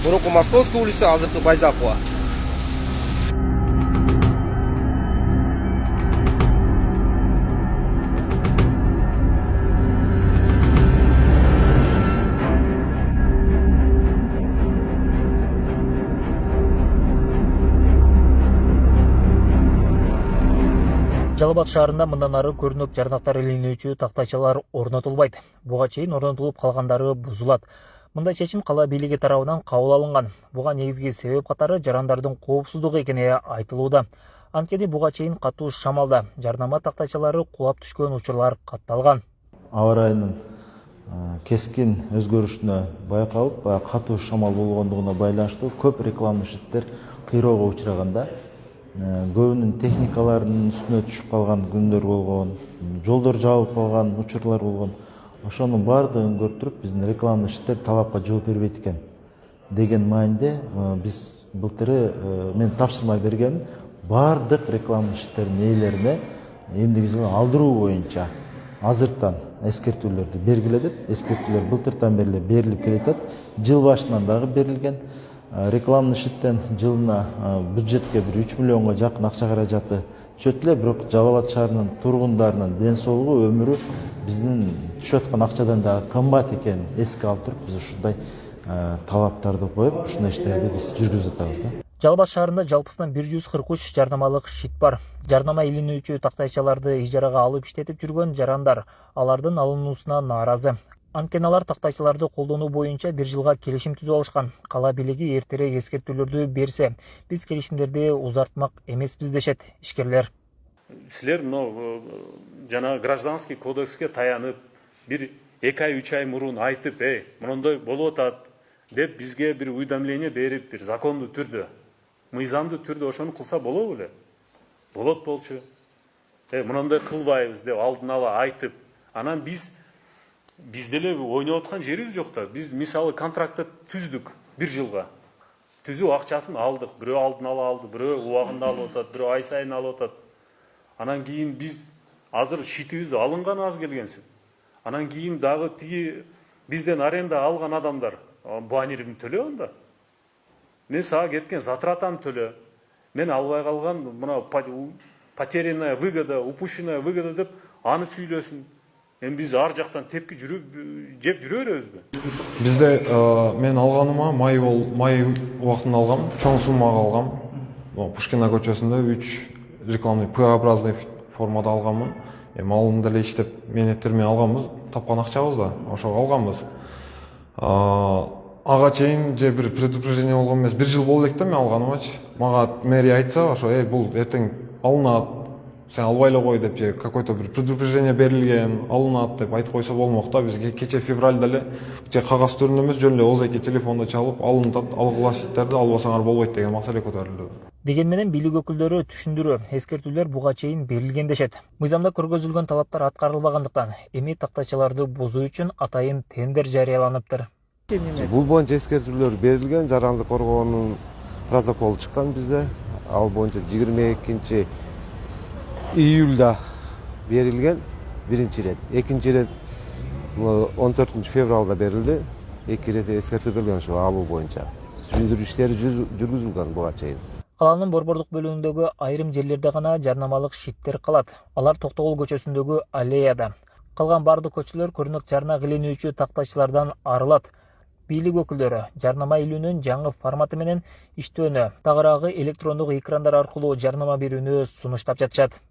Мурунку Московская улица, азыркы Байзакова. Жалал Абад шаарында мындан ары көрүнөк жарнактар илинүүчү тактайчалар орнотулбайт. Буга чейин орнотулуп калгандары бузулат. Мындай чечим кала бийлиги тарабынан кабыл алынган. Буга негизги себеп катары жарандардын коопсуздугу экени айтылууда. Анткени буга чейин катуу шамалда жарнама тактайчалары кулап түшкөн учурлар катталган. Аба ырайынын кескин өзгөрүшүнө байкалып, катуу шамал болгондугуна байланыштуу көп рекламный шиттер кыйроого учураганда, көбүнүн техникаларынын үстүнө түшүп калган күндөр болгон, жолдор жабылып калган учурлар болгон. Ошонун баардыгын көрүп, биздин рекламный шиттер талапка жооп бербейт экен деген мааниде биз былтыры мен тапшырма бергенмин. Баардык рекламный шиттердин ээлерине эмдиги жылы алдыруу боюнча азыртан эскертүүлөрдү бергиле деп, эскертүүлөр былтыртан бери берилип келатат. Жыл башынан дагы берилген. Рекламный шиттен жылына бюджетке 3 миллионго жакын акча каражаты түшөт эле, бирок Жалал Абад шаарынын тургундарынын ден соолугу, өмүрү биздин түшүп аткан акчадан дагы кымбат экенин эске алып туруп, биз ушундай талаптарды коюп, ушундай иштерди биз жүргүзүп атабыз да. Жалал Абад шаарында жалпысынан 143 жарнамалык шит бар. Жарнама илинүүчү тактайчаларды ижарага алып иштетип жүргөн жарандар алардын алынуусуна нааразы. Анткени алар тактайчаларды колдонуу боюнча 1 жылга келишим түзүп алышкан. Кала бийлиги эртерээк эскертүүлөрдү берсе, биз келишимдерди узартмак эмеспиз дешет ишкерлер. Силер жана гражданский кодекске таянып, бир 2 ай 3 ай мурун айтып, мындай болуп атат деп бизге бир уведомление берип, бир закондуу түрдө, мыйзамдуу түрдө ошону кылса болобу эле? Болот болчу. Мындай кылбайбыз деп алдын ала айтып, анан биз деле ойноп аткан жерибиз жок да. Биз мисалы контрактты түздүк 1 жылга. Түзүү акчасын алдык. Бирөө алдын ала алды, бирөө убагында алып атат, бирөө ай сайын алып атат. Анан кийин биз азыр шитибизди алынган аз келгенсип. Анан кийин дагы тиги бизден аренда алган адамдар банерин төлө анда. Мен сага кеткен затратаны төлө. Мен албай калган мына потерянная выгода, упущенная выгода деп аны сүйлөсүн. Биз ар жактан тепки жеп жүрө беребизби? Бизде мен алганыма май убактында алгам, чоң суммага алгам. Пушкина көчөсүндө 3 рекламный П-образный формада алганмын. Малымды деле иштеп менеттермен алганбыз, тапкан акчабыз да, ошого алганбыз. Ага чейин же бир предупреждение болгон эмес, 1 жыл болду элек да мен алганымачы. Мага мэрия айтса, ошо бул эртең алынат, сен албай эле кой деп, же какой-то бир предупреждение берилген, алынат деп айтып койсо болмок да. Бизге кече февралда эле же кагаз түрүндө эмес, жөн эле озайке телефондо чалып, алынат, алгыла шиттерди албасаңар болбойт деген маселе көтөрүлдү. Деген менен бийлик өкүлдөрү түшүндүрүү, эскертүүлөр буга чейин берилген дешет. Мыйзамда көргөзүлгөн талаптар аткарылбагандыктан эми тактайчаларды бузуу үчүн атайын тендер жарыяланыптыр. Бул боюнча эскертүүлөр берилген, жарандык коргоонун протоколу чыккан бизде. Ал боюнча 22 июлда берилген биринчи ирет. Экинчи ирет 14 февралда берилди. 2 ирет эскертүү берилген ошо алуу боюнча. Сүйлөдүрүү иштери жүргүзүлгөн буга чейин. Каланын борбордук бөлүгүндөгү айрым жерлерде гана жарнамалык шиттер калат. Алар Токтогул көчөсүндөгү аллеяда. Калган бардык көчөлөр көрүнөк жарнак илинүүчү тактайчылардан арылат. Бийлик өкүлдөрү жарнама илүүнүн жаңы форматы менен иштөөнү, тагыраагы электрондук экрандар аркылуу жарнама берүүнү сунуштап жатышат.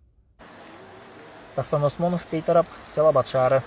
Дастан Осмонов, Бейтарап, Жалал Абад шаары.